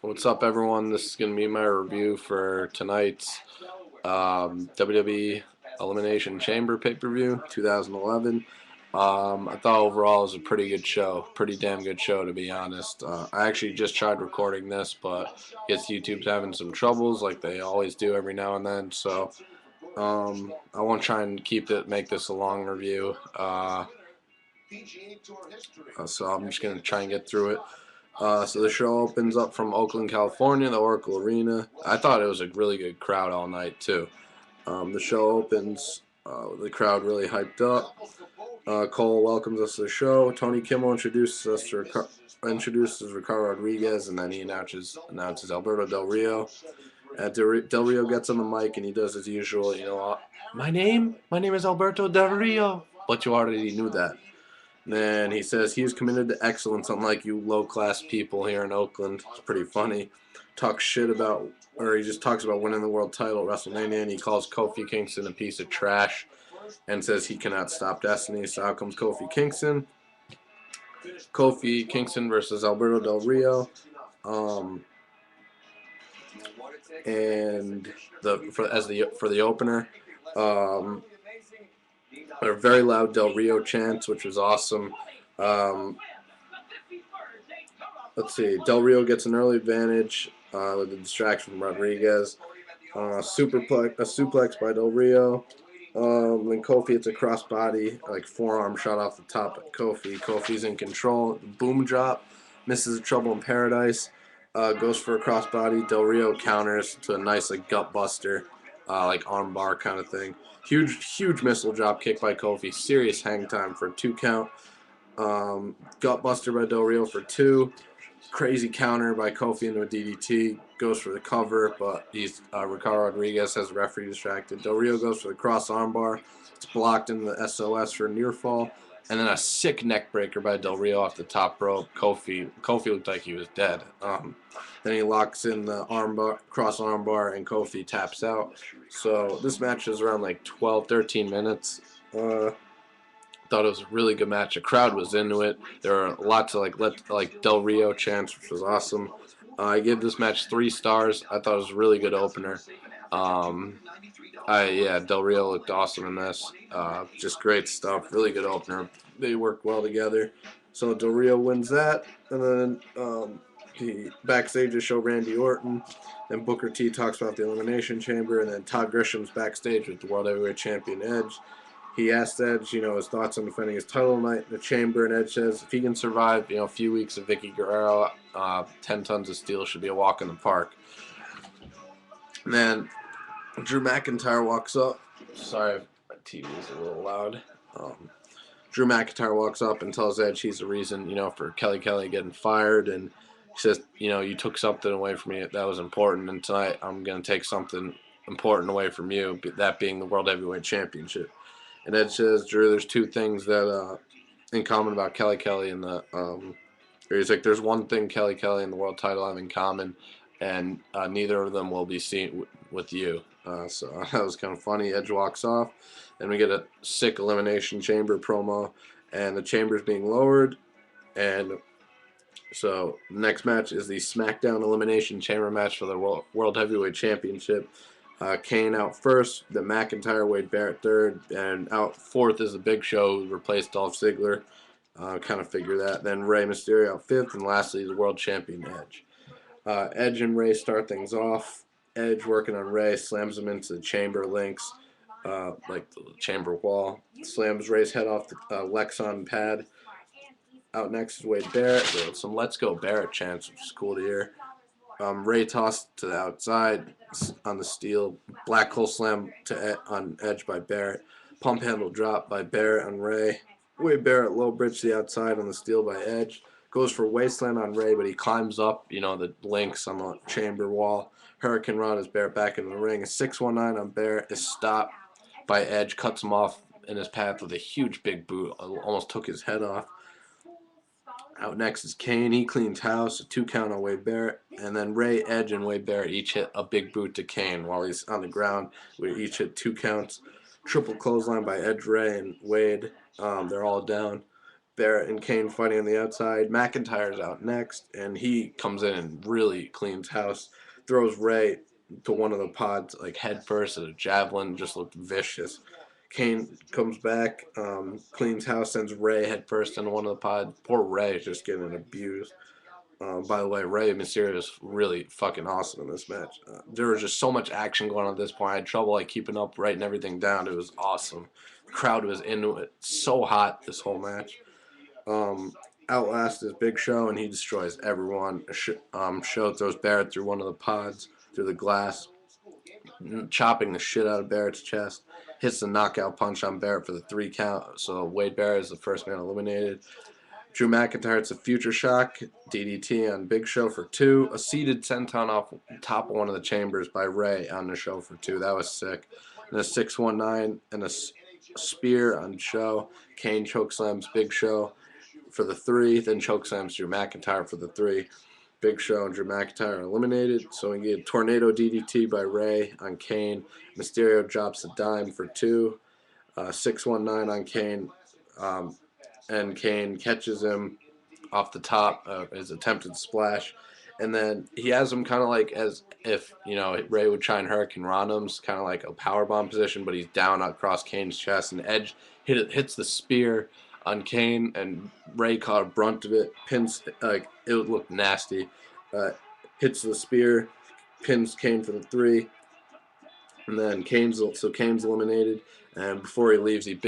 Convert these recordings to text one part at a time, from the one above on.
What's up, everyone? This is going to be my review for tonight's WWE Elimination Chamber PPV 2011. I thought overall it was a pretty good show, pretty damn good show, to be honest. I actually just tried recording this, but I guess YouTube's having some troubles like they always do every now and then, so I won't try and make this a long review. So I'm just going to try and get through it. So the show opens up from Oakland, California, the Oracle Arena. I thought it was a really good crowd all night, too. The show opens with the crowd really hyped up. Cole welcomes us to the show. Tony Kimmel introduces Ricardo Rodriguez, and then he announces Alberto Del Rio. Del Rio gets on the mic, and he does his usual, my name is Alberto Del Rio. But you already knew that. Then he says he's committed to excellence, unlike you low-class people here in Oakland. It's pretty funny. He just talks about winning the world title at WrestleMania, and he calls Kofi Kingston a piece of trash and says he cannot stop destiny. So out comes Kofi Kingston. Kofi Kingston versus Alberto Del Rio. And for the opener, a very loud Del Rio chants, which was awesome. Let's see. Del Rio gets an early advantage with a distraction from Rodriguez. A suplex by Del Rio. Then Kofi hits a crossbody, like forearm shot off the top at Kofi. Kofi's in control. Boom drop. Misses a Trouble in Paradise. Goes for a crossbody. Del Rio counters to a nice gut buster, like armbar kind of thing. Huge missile drop kick by Kofi. Serious hang time for a 2 count. Gut buster by Del Rio for 2. Crazy counter by Kofi into a DDT. Goes for the cover, but Ricardo Rodriguez has the referee distracted. Del Rio goes for the cross armbar. It's blocked in the SOS for a near fall. And then a sick neck breaker by Del Rio off the top rope. Kofi looked like he was dead. Then he locks in the cross armbar, and Kofi taps out. So this match is around like 12-13 minutes. Thought it was a really good match. The crowd was into it. There were lots of like Del Rio chants, which was awesome. I give this match 3 stars. I thought it was a really good opener. Del Rio looked awesome in this. Just great stuff. Really good opener. They worked well together. So Del Rio wins that, and then backstage to show Randy Orton. Then Booker T talks about the Elimination Chamber, and then Todd Grisham's backstage with the World Heavyweight Champion Edge. He asked Edge, his thoughts on defending his title tonight in the Chamber, and Edge says if he can survive, a few weeks of Vicky Guerrero, 10 tons of steel should be a walk in the park. And then Drew McIntyre walks up. Sorry, my TV is a little loud. Drew McIntyre walks up and tells Edge he's the reason, for Kelly getting fired, and he says, you took something away from me that was important, and tonight I'm going to take something important away from you, that being the World Heavyweight Championship. And Edge says, Drew, there's 2 things that in common about Kelly and the he's like, there's one thing Kelly and the world title have in common, and neither of them will be seen with you. So that was kind of funny. Edge walks off, and we get a sick Elimination Chamber promo, and the chamber's being lowered, and so next match is the Smackdown Elimination Chamber match for the World Heavyweight Championship. Kane out first, then McIntyre, Wade Barrett third, and out fourth is the Big Show, who replaced Dolph Ziggler. Kind of figure that. Then Rey Mysterio out fifth, and lastly the World Champion Edge. Edge and Rey start things off. Edge working on Rey, slams him into the chamber links, like the chamber wall. Slams Rey's head off the Lexon pad. Out next is Wade Barrett. There some Let's Go Barrett chants, which is cool to hear. Rey tossed to the outside on the steel. Black hole slam on Edge by Barrett. Pump handle drop by Barrett on Rey. Wade Barrett low bridge to the outside on the steel by Edge. Goes for wasteland on Rey, but he climbs up, the links on the chamber wall. Hurricane Rod is Barrett back in the ring. A 619 on Barrett is stopped by Edge. Cuts him off in his path with a huge big boot. Almost took his head off. Out next is Kane. He cleans house. A 2 count on Wade Barrett. And then Rey, Edge, and Wade Barrett each hit a big boot to Kane while he's on the ground. We each hit 2 counts. Triple clothesline by Edge, Rey, and Wade. They're all down. Barrett and Kane fighting on the outside. McIntyre's out next, and he comes in and really cleans house. Throws Ray to one of the pods, like head first at a javelin, just looked vicious. Kane comes back, cleans house, sends Ray head first into one of the pods. Poor Ray is just getting abused. By the way, Rey Mysterio is really fucking awesome in this match. There was just so much action going on at this point. I had trouble like keeping up, writing everything down. It was awesome. The crowd was into it. So hot this whole match. Outlast is Big Show, and he destroys everyone. Show throws Barrett through one of the pods, through the glass, chopping the shit out of Barrett's chest. Hits the knockout punch on Barrett for the 3 count. So Wade Barrett is the first man eliminated. Drew McIntyre, it's a future shock. DDT on Big Show for 2. A seated senton off top of one of the chambers by Ray on the Show for 2. That was sick. And a 619 and a spear on Show. Kane chokeslams Big Show for the 3. Then chokeslams Drew McIntyre for the 3. Big Show and Drew McIntyre are eliminated. So we get tornado DDT by Ray on Kane. Mysterio drops a dime for 2. 619 on Kane. And Kane catches him off the top of his attempted splash. And then he has him kind of like as if, you know, Ray would try and Hurricane Rana him, kind of like a powerbomb position, but he's down across Kane's chest. And Edge hits the spear on Kane, and Ray caught a brunt of it, pins, it looked nasty. Hits the spear, pins Kane for the 3. And then Kane's eliminated, and before he leaves, he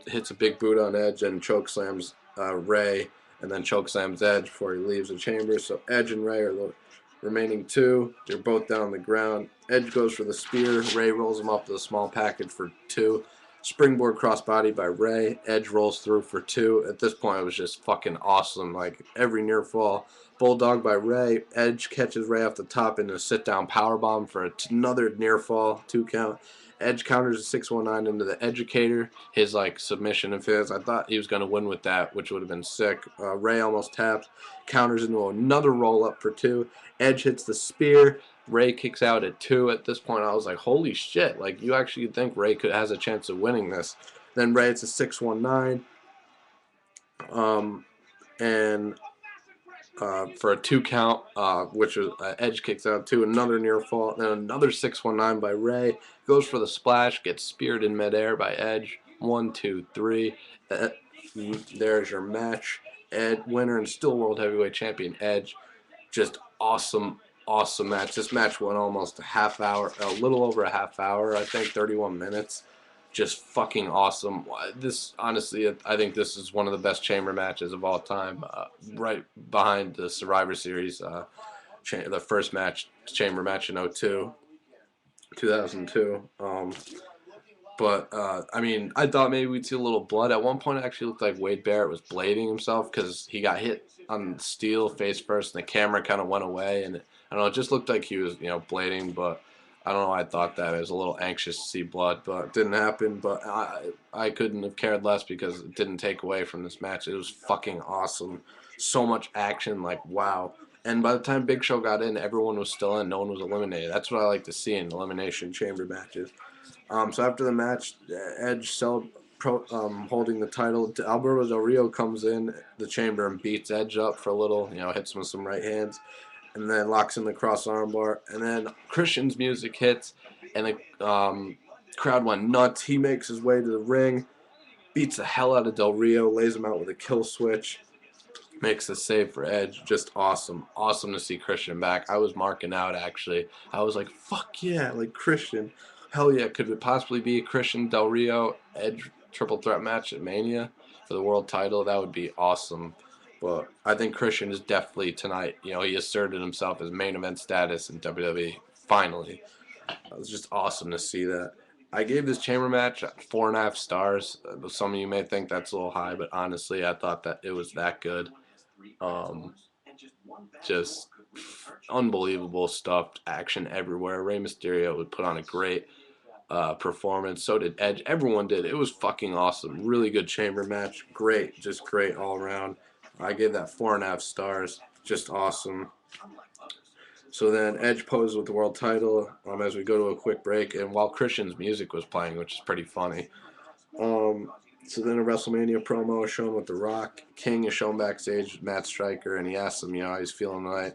hits a big boot on Edge and chokeslams Ray, and then chokeslams Edge before he leaves the chamber. So Edge and Ray are the remaining 2. They're both down on the ground. Edge goes for the spear. Ray rolls him up to the small package for 2. Springboard crossbody by Ray. Edge rolls through for 2. At this point, it was just fucking awesome. Like every near fall. Bulldog by Ray. Edge catches Ray off the top into a sit-down powerbomb for another near fall 2 count. Edge counters a 619 into the Educator. His like submission of his. I thought he was going to win with that, which would have been sick. Ray almost taps. Counters into another roll-up for 2. Edge hits the spear. Ray kicks out at 2. At this point, I was like, holy shit. Like, you actually think Ray has a chance of winning this. Then Ray hits a 619. And for a 2 count, which was Edge kicks out 2. Another near fall. Then another 619 by Ray. Goes for the splash. Gets speared in midair by Edge. 1, 2, 3. There's your match. Winner and still World Heavyweight Champion Edge. Just awesome match. This match went almost a little over a half hour, I think 31 minutes. Just fucking awesome. This, honestly, I think this is one of the best chamber matches of all time, right behind the Survivor Series, the first match, chamber match in 2002. I mean, I thought maybe we'd see a little blood. At one point, it actually looked like Wade Barrett was blading himself because he got hit on steel face first, and the camera kind of went away, and I don't know, it just looked like he was, you know, blading, but I don't know, I thought that. I was a little anxious to see blood, but it didn't happen, but I couldn't have cared less because it didn't take away from this match. It was fucking awesome. So much action, like, wow. And by the time Big Show got in, everyone was still in. No one was eliminated. That's what I like to see in Elimination Chamber matches. So after the match, Edge holding the title. Alberto Del Rio comes in the chamber and beats Edge up for a little, you know, hits him with some right hands, and then locks in the cross armbar. And then Christian's music hits, and the crowd went nuts. He makes his way to the ring, beats the hell out of Del Rio, lays him out with a kill switch, makes the save for Edge. Just awesome. Awesome to see Christian back. I was marking out, actually. I was like, fuck yeah, like Christian. Hell yeah, could it possibly be a Christian Del Rio Edge triple threat match at Mania for the world title? That would be awesome. But I think Christian is definitely tonight. You know, he asserted himself as main event status in WWE. Finally. It was just awesome to see that. I gave this chamber match 4.5 stars. Some of you may think that's a little high, but honestly, I thought that it was that good. Just unbelievable stuff. Action everywhere. Rey Mysterio would put on a great performance. So did Edge. Everyone did. It was fucking awesome. Really good chamber match. Great. Just great all around. I gave that 4.5 stars. Just awesome. So then Edge poses with the world title as we go to a quick break, and while Christian's music was playing, which is pretty funny. So then a WrestleMania promo is shown with The Rock. King is shown backstage with Matt Striker, and he asks him, how he's feeling tonight.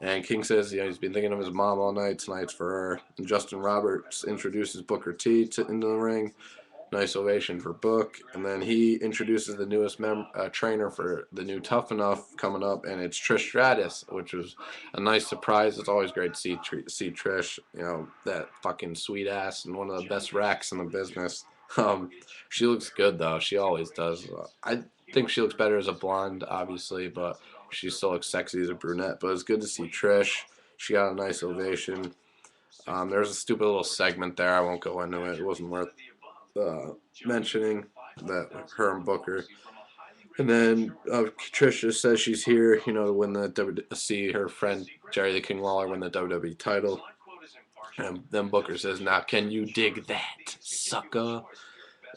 And King says, he's been thinking of his mom all night. Tonight's for her. And Justin Roberts introduces Booker T into the ring. Nice ovation for Book. And then he introduces the newest trainer for the new Tough Enough coming up, and it's Trish Stratus, which was a nice surprise. It's always great to see Trish, that fucking sweet ass and one of the best racks in the business. She looks good, though. She always does. I think she looks better as a blonde, obviously, but she still looks sexy as a brunette. But it's good to see Trish. She got a nice ovation. There's a stupid little segment there. I won't go into it. It wasn't worth mentioning that her and Booker. And then Trish just says she's here, to win see her friend Jerry the King Lawler win the WWE title. And then Booker says, "Now can you dig that, sucker?"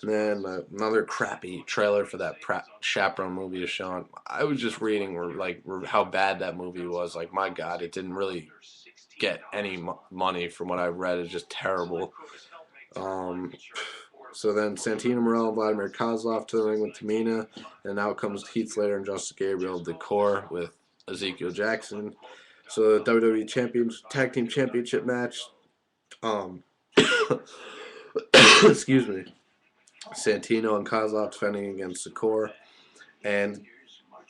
And then another crappy trailer for that Chaperone movie is shown. I was just reading how bad that movie was. Like, my God, it didn't really get any money from what I read. It's just terrible. So then Santino, Marella, and Vladimir Kozloff to the ring with Tamina, and out comes Heath, Slater, and Justice Gabriel decor with Ezekiel Jackson. So the WWE Tag Team Championship match. Excuse me. Santino and Kozloff defending against Secor, and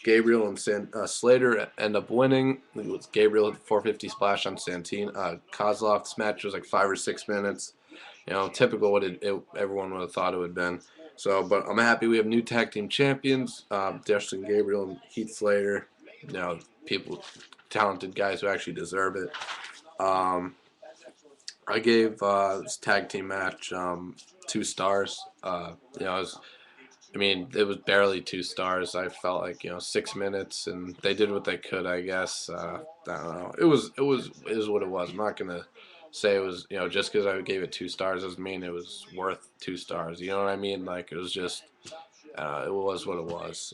Gabriel and Slater end up winning. It was Gabriel had 450 splash on Santino. Kozloff. This match was like 5 or 6 minutes. Typical what everyone would have thought it would have been. So, but I'm happy we have new tag team champions, Justin Gabriel and Heath Slater. People, talented guys who actually deserve it. I gave this tag team match 2 stars. It was barely 2 stars. I felt like 6 minutes, and they did what they could. I guess I don't know. It was what it was. I'm not gonna say it was just because I gave it 2 stars doesn't mean it was worth 2 stars. You know what I mean? Like, it was just it was what it was.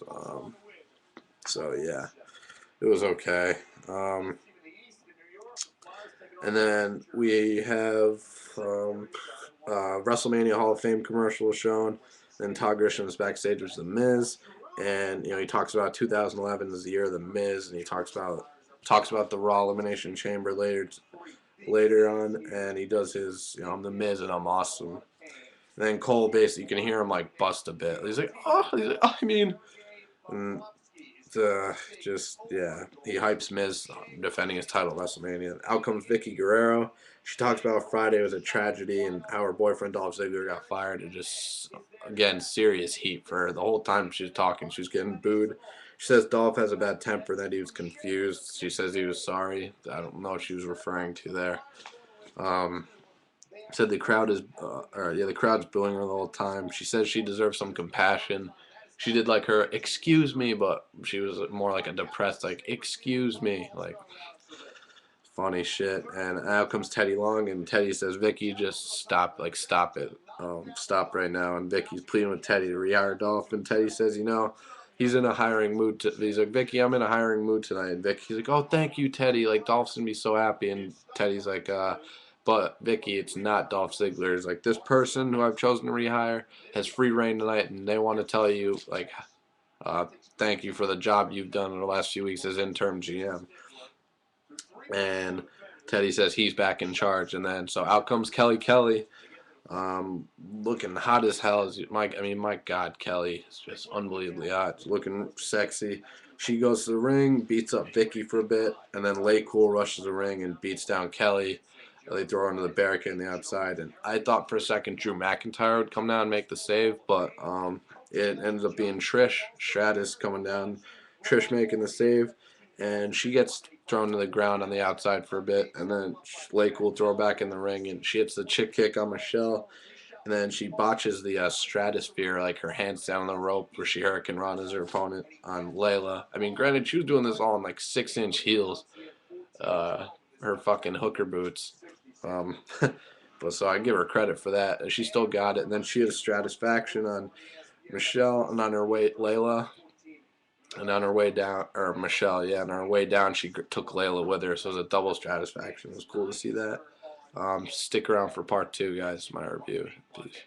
So yeah, it was okay. And then we have WrestleMania Hall of Fame commercial shown. Then Todd Grisham is backstage with The Miz, and he talks about 2011 is the year of The Miz, and he talks about the Raw Elimination Chamber later on, and he does his I'm The Miz and I'm awesome. And then Cole basically, you can hear him like bust a bit. He's like, and he hypes Miz defending his title at WrestleMania. Out comes Vicky Guerrero. She talks about Friday was a tragedy and how her boyfriend Dolph Ziggler got fired. And just, again, serious heat for her. The whole time she was talking, she was getting booed. She says Dolph has a bad temper, that he was confused. She says he was sorry. I don't know what she was referring to there. Said the crowd is, the crowd's booing her the whole time. She says she deserves some compassion. She did like her "excuse me," but she was more like a depressed, like "excuse me," like funny shit. And out comes Teddy Long, and Teddy says, "Vicky, just stop, stop it, stop right now." And Vicky's pleading with Teddy to rehire Dolph, and Teddy says, he's in a hiring mood. He's like, "Vicky, I'm in a hiring mood tonight." And Vicky's like, "Oh, thank you, Teddy. Like, Dolph's gonna be so happy." And Teddy's like, "But Vicky, it's not Dolph Ziggler. It's like this person who I've chosen to rehire has free reign tonight, and they want to tell you thank you for the job you've done in the last few weeks as interim GM." And Teddy says he's back in charge, and then so out comes Kelly, looking hot as hell. My God, Kelly is just unbelievably hot, looking sexy. She goes to the ring, beats up Vicky for a bit, and then Lay Cool rushes the ring and beats down Kelly. They throw her into the barricade on the outside, and I thought for a second Drew McIntyre would come down and make the save, but it ended up being Trish Stratus coming down, Trish making the save, and she gets thrown to the ground on the outside for a bit, and then Lake will throw her back in the ring, and she hits the chick kick on Michelle, and then she botches the stratosphere, like her hands down on the rope, where she Hurricane Rana's her opponent on Layla. Granted, she was doing this all in like 6-inch heels, her fucking hooker boots. But so I give her credit for that. She still got it, and then she had a Stratisfaction on Michelle, and on her way Layla, and on her way down, or Michelle, yeah, on her way down, she took Layla with her, so it was a double Stratisfaction. It was cool to see that. Stick around for part 2, guys. My review. Peace.